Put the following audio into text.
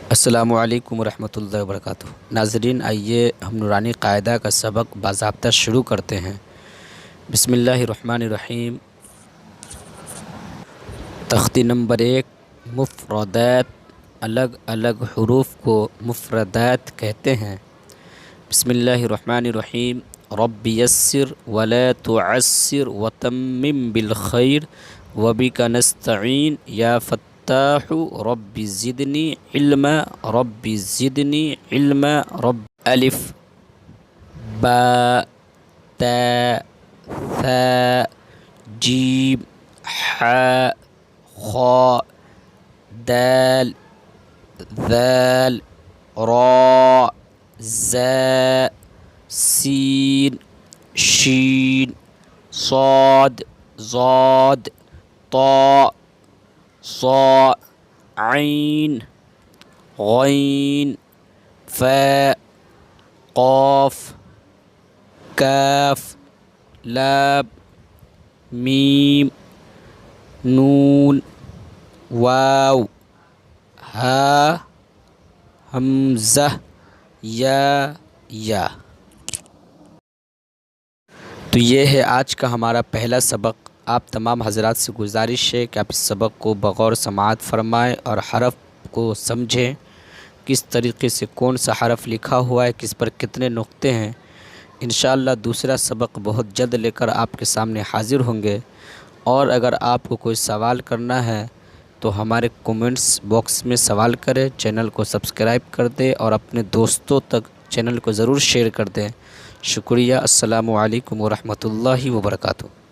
السلام علیکم ورحمۃ اللہ وبرکاتہ۔ ناظرین، آئیے ہم نورانی قاعدہ کا سبق باضابطہ شروع کرتے ہیں۔ بسم اللہ الرحمن الرحیم۔ تختی نمبر 1، مفردات۔ الگ الگ حروف کو مفردات کہتے ہیں۔ بسم اللہ الرحمن الرحیم۔ رب یسر ولا تعسر وتمم بالخیر وبک نستعین یا فتاح رب زدنی علما رب زدنی علما رب الف با تا ثا جیم حا خا دال ذال را زا سین شین صاد ضاد طاء صاء عین غین فاء قاف کاف لام میم نون واو ہا حمزہ یا۔ تو یہ ہے آج کا ہمارا پہلا سبق۔ آپ تمام حضرات سے گزارش ہے کہ آپ اس سبق کو بغور سماعت فرمائیں اور حرف کو سمجھیں، کس طریقے سے کون سا حرف لکھا ہوا ہے، کس پر کتنے نقطے ہیں۔ انشاءاللہ دوسرا سبق بہت جلد لے کر آپ کے سامنے حاضر ہوں گے۔ اور اگر آپ کو کوئی سوال کرنا ہے تو ہمارے کومنٹس باکس میں سوال کریں، چینل کو سبسکرائب کر دیں اور اپنے دوستوں تک چینل کو ضرور شیئر کر دیں۔ شکریہ۔ السلام علیکم ورحمۃ اللہ وبرکاتہ۔